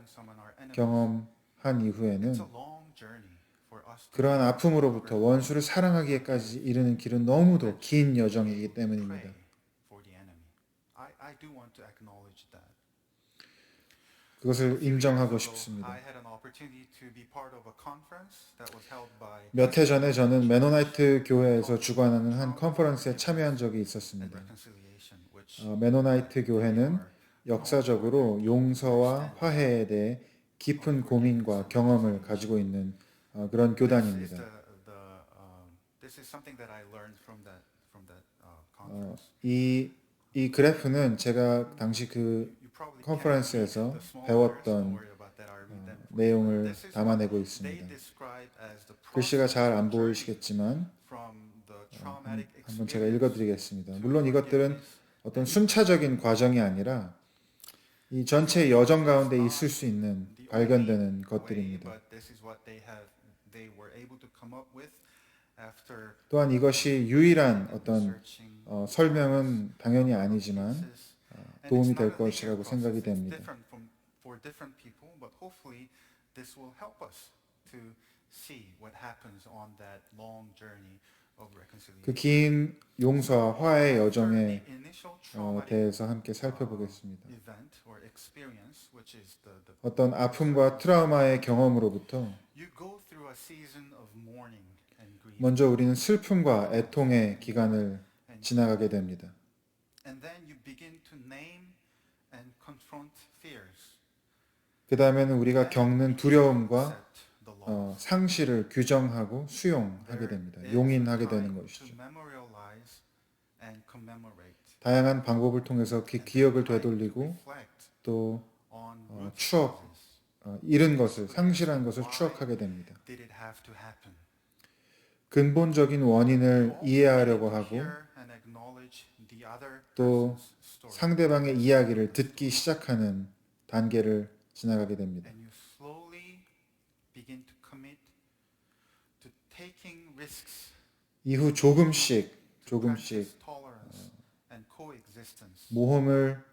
[SPEAKER 2] 경험한
[SPEAKER 1] It's
[SPEAKER 2] 이후에는
[SPEAKER 1] a long journey for us to
[SPEAKER 2] 그러한 아픔으로부터 원수를 사랑하기까지 이르는 길은 너무도 긴 여정이기 때문입니다.
[SPEAKER 1] pray for the enemy. I do want to acknowledge that.
[SPEAKER 2] 그것을 인정하고
[SPEAKER 1] I
[SPEAKER 2] 싶습니다.
[SPEAKER 1] had an opportunity to be part of a conference that was held by
[SPEAKER 2] 몇 해 전에 저는 메노나이트 교회에서 주관하는 한 컨퍼런스에 참여한 적이
[SPEAKER 1] and
[SPEAKER 2] 있었습니다.
[SPEAKER 1] reconciliation, which
[SPEAKER 2] 메노나이트 교회는 역사적으로 용서와 화해에 대해 깊은 고민과 경험을 가지고 있는 그런 교단입니다.
[SPEAKER 1] this is something that I learned from that conference.
[SPEAKER 2] 이 그래프는 제가 당시 그
[SPEAKER 1] You probably can't
[SPEAKER 2] 컨퍼런스에서
[SPEAKER 1] read the small
[SPEAKER 2] 배웠던
[SPEAKER 1] letters. Don't worry about that. I'll read them for you.
[SPEAKER 2] 내용을
[SPEAKER 1] This is what
[SPEAKER 2] 담아내고
[SPEAKER 1] they
[SPEAKER 2] 있습니다.
[SPEAKER 1] describe as the
[SPEAKER 2] 글씨가 잘 안
[SPEAKER 1] process
[SPEAKER 2] 보이시겠지만
[SPEAKER 1] from the traumatic
[SPEAKER 2] 한번 제가
[SPEAKER 1] experience
[SPEAKER 2] 읽어드리겠습니다. 물론 이것들은 어떤 순차적인 과정이 아니라 이 전체 여정 가운데 있을 수 있는
[SPEAKER 1] the
[SPEAKER 2] 발견되는
[SPEAKER 1] way,
[SPEAKER 2] 것들입니다.
[SPEAKER 1] but this is what they were able to come up with after
[SPEAKER 2] 또한 이것이 유일한 어떤
[SPEAKER 1] searching
[SPEAKER 2] 설명은 당연히 아니지만
[SPEAKER 1] process. And
[SPEAKER 2] 도움이
[SPEAKER 1] it's
[SPEAKER 2] 될
[SPEAKER 1] not a linear
[SPEAKER 2] 것이라고
[SPEAKER 1] process.
[SPEAKER 2] 생각이
[SPEAKER 1] It's
[SPEAKER 2] 됩니다.
[SPEAKER 1] different for different people, but hopefully this will help us to see what happens on that long journey of reconciliation.
[SPEAKER 2] 그 긴 용서와 화해의 여정에
[SPEAKER 1] The initial traumatic
[SPEAKER 2] 대해서 함께 살펴보겠습니다.
[SPEAKER 1] event or experience, which is the
[SPEAKER 2] 어떤 아픔과 트라우마의 경험으로부터
[SPEAKER 1] you go through a season of mourning and grief,
[SPEAKER 2] 먼저 우리는 슬픔과 애통의 기간을 지나가게 됩니다.
[SPEAKER 1] and then you begin to name and confront fears.
[SPEAKER 2] 그 다음에는 우리가 겪는 두려움과
[SPEAKER 1] Accept the loss.
[SPEAKER 2] 상실을 규정하고 수용하게 됩니다. 용인하게 되는 것이죠.
[SPEAKER 1] To memorialize and commemorate.
[SPEAKER 2] 다양한 방법을 통해서 그 기억을
[SPEAKER 1] Time to
[SPEAKER 2] 되돌리고
[SPEAKER 1] reflect
[SPEAKER 2] 또
[SPEAKER 1] on root
[SPEAKER 2] 추억,
[SPEAKER 1] causes.
[SPEAKER 2] 잃은 것을, 상실한 것을 추억하게 됩니다.
[SPEAKER 1] Did it have to happen?
[SPEAKER 2] 근본적인 원인을 이해하려고 하고
[SPEAKER 1] Hear and acknowledge the other
[SPEAKER 2] 또
[SPEAKER 1] person's story.
[SPEAKER 2] 상대방의 이야기를 듣기 시작하는 단계를 지나가게 됩니다.
[SPEAKER 1] And you slowly begin to commit to taking risks,
[SPEAKER 2] 이후 조금씩
[SPEAKER 1] to practice tolerance and coexistence,
[SPEAKER 2] 모험을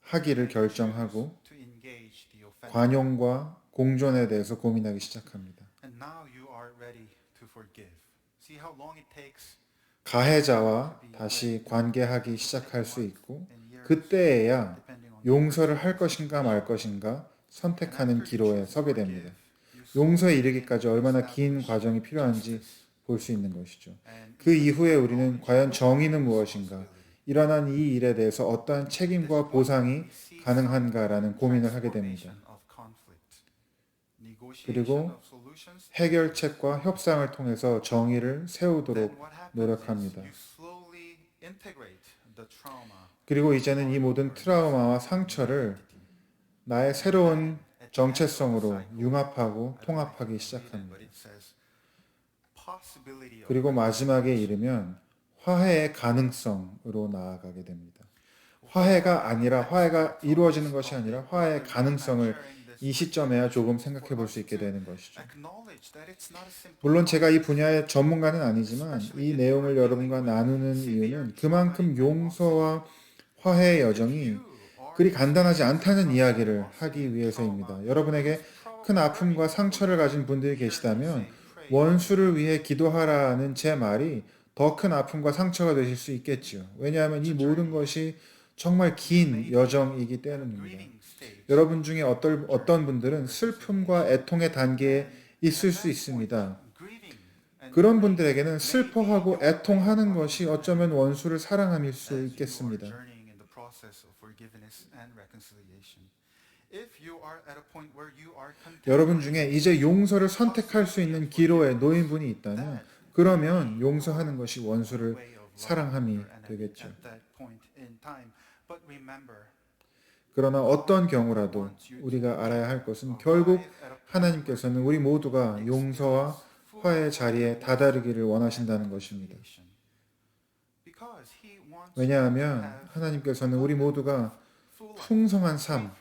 [SPEAKER 2] 하기를 결정하고
[SPEAKER 1] to engage the offender.
[SPEAKER 2] 관용과 공존에 대해서 고민하기 시작합니다.
[SPEAKER 1] And now you are ready to forgive. See how long it takes
[SPEAKER 2] 가해자와 다시 관계하기 시작할 수 있고
[SPEAKER 1] in years,
[SPEAKER 2] 그때에야
[SPEAKER 1] depending on
[SPEAKER 2] 용서를 할 것인가 말 것인가 선택하는 기로에 서게 됩니다. 용서에 이르기까지 얼마나 긴 과정이 필요한지 볼 수 있는 것이죠. 그 이후에 우리는 과연 정의는 무엇인가, 일어난 이 일에 대해서 어떠한 책임과 보상이 가능한가라는 고민을 하게 됩니다. 그리고 해결책과 협상을 통해서 정의를 세우도록 노력합니다. 그리고 이제는 이 모든 트라우마와 상처를 나의 새로운 정체성으로 융합하고 통합하기 시작합니다. 그리고 마지막에 이르면 화해의 가능성으로 나아가게 됩니다. 화해가 이루어지는 것이 아니라 화해의 가능성을 이 시점에야 조금 생각해 볼 수 있게 되는 것이죠. 물론 제가 이 분야의 전문가는 아니지만 이 내용을 여러분과 나누는 이유는 그만큼 용서와 화해의 여정이 그리 간단하지 않다는 이야기를 하기 위해서입니다. 여러분에게 큰 아픔과 상처를 가진 분들이 계시다면 원수를 위해 기도하라는 제 말이 더 큰 아픔과 상처가 되실 수 있겠지요. 왜냐하면 이 모든 것이 정말 긴 여정이기 때문입니다. 여러분 중에 어떤 분들은 슬픔과 애통의 단계에 있을 수 있습니다. 그런 분들에게는 슬퍼하고 애통하는 것이 어쩌면 원수를 사랑함일 수 있겠습니다. 여러분 중에 이제 용서를 선택할 수 있는 기로에 놓인 분이 있다면 그러면 용서하는 것이 원수를 사랑함이 되겠죠. 그러나 어떤 경우라도 우리가 알아야 할 것은 결국 하나님께서는 우리 모두가 용서와 화의 자리에 다다르기를 원하신다는 것입니다. 왜냐하면 하나님께서는 우리 모두가 풍성한 삶,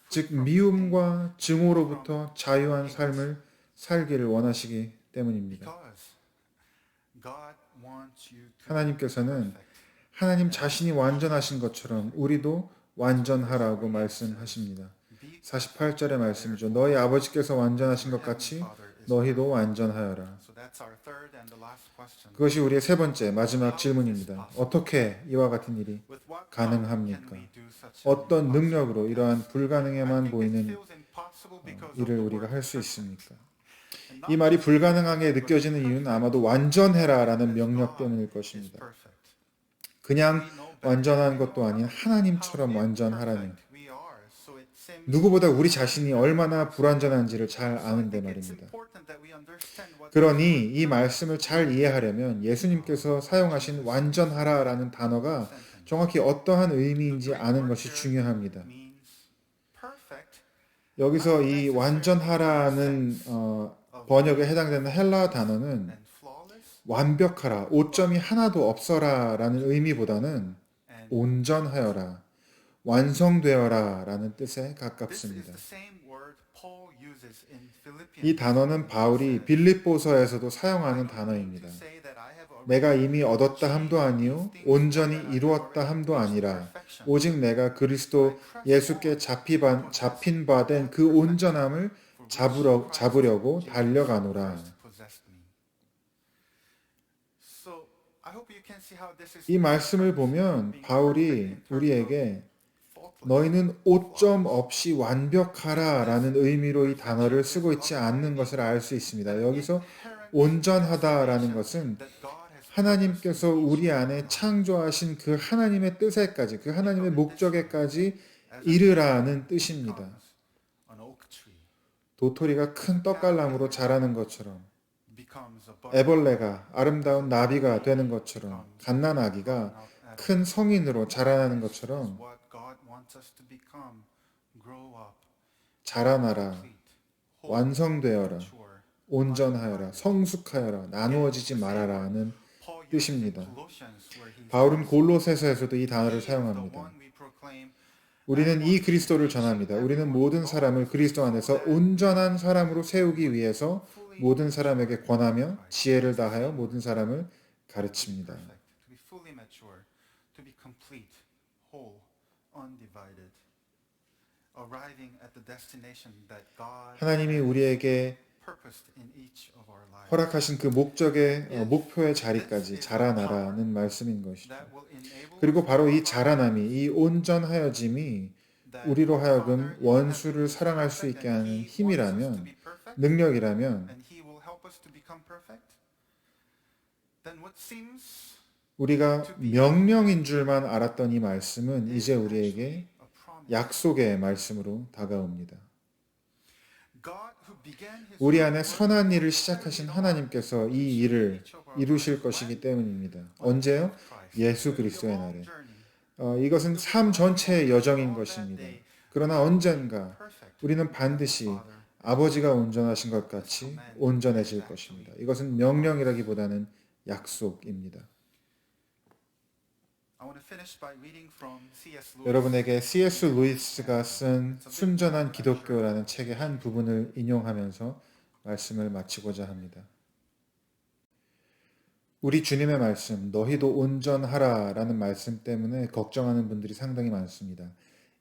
[SPEAKER 2] 즉 미움과 증오로부터 자유한 삶을 살기를 원하시기 때문입니다. 하나님께서는 하나님 자신이 완전하신 것처럼 우리도 완전하라고 말씀하십니다. 48절의 말씀이죠. 너희 아버지께서 완전하신 것 같이 너희도 완전하여라. 그것이 우리의 세 번째 마지막 질문입니다. 어떻게 이와 같은 일이 가능합니까? 어떤 능력으로 이러한 불가능에만 보이는 일을 우리가 할 수 있습니까? 이 말이 불가능하게 느껴지는 이유는 아마도 완전해라라는 명령 때문일 것입니다. 그냥 완전한 것도 아닌 하나님처럼 완전하라는, 누구보다 우리 자신이 얼마나 불완전한지를 잘 아는데 말입니다. 그러니 이 말씀을 잘 이해하려면 예수님께서 사용하신 완전하라라는 단어가 정확히 어떠한 의미인지 아는 것이 중요합니다. 여기서 이 완전하라는 번역에 해당되는 헬라 단어는 완벽하라, 오점이 하나도 없어라 라는 의미보다는 온전하여라, 완성되어라 라는 뜻에 가깝습니다. 이 단어는 바울이 빌립보서에서도 사용하는 단어입니다. 내가 이미 얻었다 함도 아니요 온전히 이루었다 함도 아니라 오직 내가 그리스도 예수께 잡힌 바 된 그 온전함을 잡으려고 달려가노라. 이 말씀을 보면 바울이 우리에게 너희는 오점 없이 완벽하라 라는 의미로 이 단어를 쓰고 있지 않는 것을 알 수 있습니다. 여기서 온전하다라는 것은 하나님께서 우리 안에 창조하신 그 하나님의 뜻에까지, 그 하나님의 목적에까지 이르라는 뜻입니다. 도토리가 큰 떡갈나무로 자라는 것처럼, 애벌레가 아름다운 나비가 되는 것처럼, 갓난아기가 큰 성인으로 자라나는 것처럼 자라나라, 완성되어라, 온전하여라, 성숙하여라, 나누어지지 말아라는 뜻입니다. 바울은 골로새서에서도 이 단어를 사용합니다. 우리는 이 그리스도를 전합니다. 우리는 모든 사람을 그리스도 안에서 온전한 사람으로 세우기 위해서 모든 사람에게 권하며 지혜를 다하여 모든 사람을 가르칩니다. 하나님이 우리에게 허락하신 그 목표의 자리까지 자라나라는 말씀인 것이죠. 그리고 바로 이 자라남이, 이 온전하여짐이 우리로 하여금 원수를 사랑할 수 있게 하는 힘이라면, 능력이라면, 우리가 명령인 줄만 알았던 이 말씀은 이제 우리에게 약속의 말씀으로 다가옵니다. 우리 안에 선한 일을 시작하신 하나님께서 이 일을 이루실 것이기 때문입니다. 언제요? 예수 그리스도의 날에. 이것은 삶 전체의 여정인 것입니다. 그러나 언젠가 우리는 반드시 아버지가 온전하신 것 같이 온전해질 것입니다. 이것은 명령이라기보다는 약속입니다. 여러분에게 C.S. 루이스가 쓴 순전한 기독교라는 책의 한 부분을 인용하면서 말씀을 마치고자 합니다. 우리 주님의 말씀, 너희도 온전하라 라는 말씀 때문에 걱정하는 분들이 상당히 많습니다.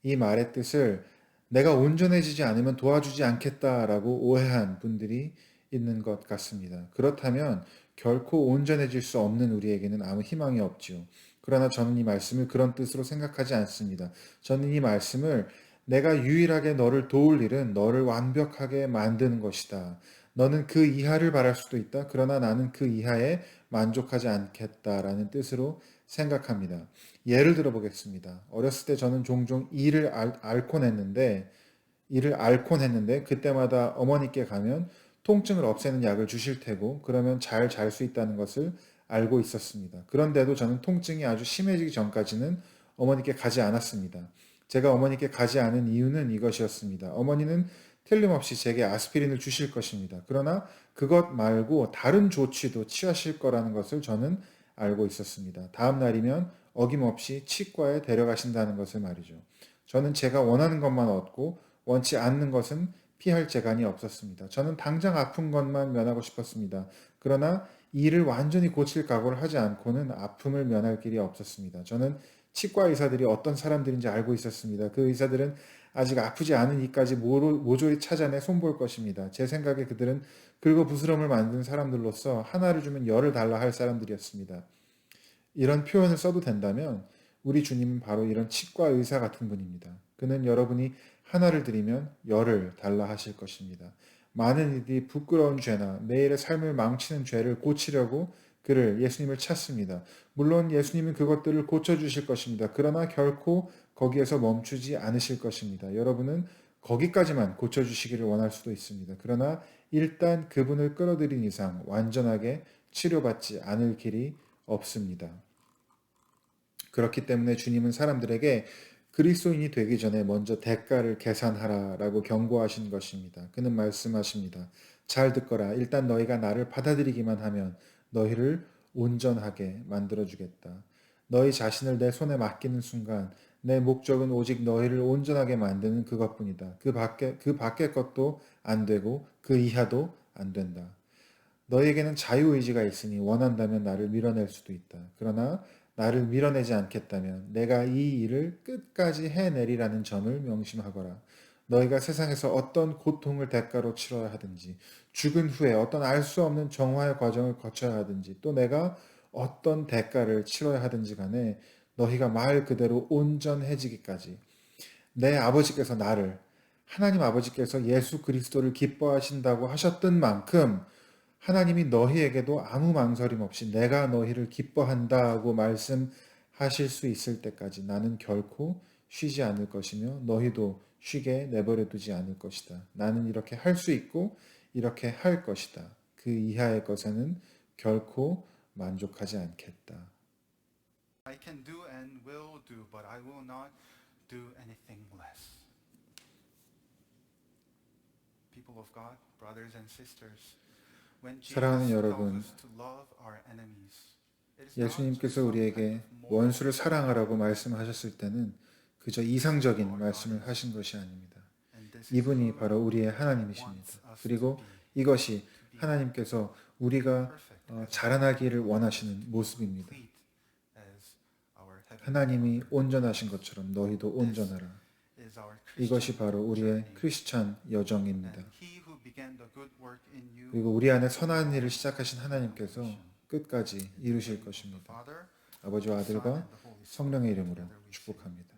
[SPEAKER 2] 이 말의 뜻을 내가 온전해지지 않으면 도와주지 않겠다라고 오해한 분들이 있는 것 같습니다. 그렇다면 결코 온전해질 수 없는 우리에게는 아무 희망이 없지요. 그러나 저는 이 말씀을 그런 뜻으로 생각하지 않습니다. 저는 이 말씀을 내가 유일하게 너를 도울 일은 너를 완벽하게 만드는 것이다. 너는 그 이하를 바랄 수도 있다. 그러나 나는 그 이하에 만족하지 않겠다라는 뜻으로 생각합니다. 예를 들어 보겠습니다. 어렸을 때 저는 종종 이를 앓곤 했는데 그때마다 어머니께 가면 통증을 없애는 약을 주실 테고 그러면 잘 잘 수 있다는 것을 알고 있었습니다. 그런데도 저는 통증이 아주 심해지기 전까지는 어머니께 가지 않았습니다. 제가 어머니께 가지 않은 이유는 이것이었습니다. 어머니는 틀림없이 제게 아스피린을 주실 것입니다. 그러나 그것 말고 다른 조치도 취하실 거라는 것을 저는 알고 있었습니다. 다음 날이면 어김없이 치과에 데려가신다는 것을 말이죠. 저는 제가 원하는 것만 얻고 원치 않는 것은 피할 재간이 없었습니다. 저는 당장 아픈 것만 면하고 싶었습니다. 그러나 이를 완전히 고칠 각오를 하지 않고는 아픔을 면할 길이 없었습니다. 저는 치과 의사들이 어떤 사람들인지 알고 있었습니다. 그 의사들은 아직 아프지 않은 이까지 모조리 찾아내 손볼 것입니다. 제 생각에 그들은 긁어부스럼을 만든 사람들로서 하나를 주면 열을 달라 할 사람들이었습니다. 이런 표현을 써도 된다면 우리 주님은 바로 이런 치과 의사 같은 분입니다. 그는 여러분이 하나를 드리면 열을 달라 하실 것입니다. 많은 이들이 부끄러운 죄나 매일의 삶을 망치는 죄를 고치려고 그를 예수님을 찾습니다. 물론 예수님은 그것들을 고쳐주실 것입니다. 그러나 결코 거기에서 멈추지 않으실 것입니다. 여러분은 거기까지만 고쳐주시기를 원할 수도 있습니다. 그러나 일단 그분을 끌어들인 이상 완전하게 치료받지 않을 길이 없습니다. 그렇기 때문에 주님은 사람들에게 그리스도인이 되기 전에 먼저 대가를 계산하라라고 경고하신 것입니다. 그는 말씀하십니다. 잘 듣거라. 일단 너희가 나를 받아들이기만 하면 너희를 온전하게 만들어주겠다. 너희 자신을 내 손에 맡기는 순간 내 목적은 오직 너희를 온전하게 만드는 그것뿐이다. 그 밖의 것도 안 되고 그 이하도 안 된다. 너희에게는 자유의지가 있으니 원한다면 나를 밀어낼 수도 있다. 그러나 나를 밀어내지 않겠다면 내가 이 일을 끝까지 해내리라는 점을 명심하거라. 너희가 세상에서 어떤 고통을 대가로 치러야 하든지 죽은 후에 어떤 알 수 없는 정화의 과정을 거쳐야 하든지 또 내가 어떤 대가를 치러야 하든지 간에 너희가 말 그대로 온전해지기까지 내 아버지께서 나를 하나님 아버지께서 예수 그리스도를 기뻐하신다고 하셨던 만큼 하나님이 너희에게도 아무 망설임 없이 내가 너희를 기뻐한다고 말씀하실 수 있을 때까지 나는 결코 쉬지 않을 것이며 너희도 쉬게 내버려 두지 않을 것이다. 나는 이렇게 할 수 있고 이렇게 할 것이다. 그 이하의 것에는 결코 만족하지 않겠다.
[SPEAKER 1] I can do and will do, but I will not do anything less. People of God, brothers and sisters, when Jesus
[SPEAKER 2] 사랑하는
[SPEAKER 1] tells
[SPEAKER 2] 여러분,
[SPEAKER 1] us to love our enemies, it is not just
[SPEAKER 2] 예수님께서
[SPEAKER 1] some kind
[SPEAKER 2] 우리에게
[SPEAKER 1] of moral
[SPEAKER 2] 원수를 사랑하라고 말씀하셨을 때는 그저 이상적인 말씀을 하신 것이 아닙니다.
[SPEAKER 1] and this is
[SPEAKER 2] 이분이
[SPEAKER 1] who
[SPEAKER 2] 바로 우리의
[SPEAKER 1] He
[SPEAKER 2] 하나님이십니다.
[SPEAKER 1] wants us to
[SPEAKER 2] 그리고
[SPEAKER 1] be,
[SPEAKER 2] 이것이
[SPEAKER 1] to be
[SPEAKER 2] 하나님께서 우리가
[SPEAKER 1] perfect as
[SPEAKER 2] 자라나기를 원하시는 모습입니다.
[SPEAKER 1] complete as our Heavenly
[SPEAKER 2] 하나님이
[SPEAKER 1] Father
[SPEAKER 2] 온전하신 것처럼 너희도 온전하라.
[SPEAKER 1] is our
[SPEAKER 2] 이것이
[SPEAKER 1] Christian
[SPEAKER 2] 바로 우리의
[SPEAKER 1] journey.
[SPEAKER 2] 크리스찬 여정입니다.
[SPEAKER 1] And He who began the good work in you
[SPEAKER 2] 그리고 우리 안에 선한 일을 시작하신 하나님께서 끝까지 이루실
[SPEAKER 1] the
[SPEAKER 2] 것입니다.
[SPEAKER 1] Father,
[SPEAKER 2] 아버지와
[SPEAKER 1] the Son,
[SPEAKER 2] 아들과
[SPEAKER 1] and the Holy Spirit.
[SPEAKER 2] 성령의 이름으로
[SPEAKER 1] Together we say,
[SPEAKER 2] 축복합니다.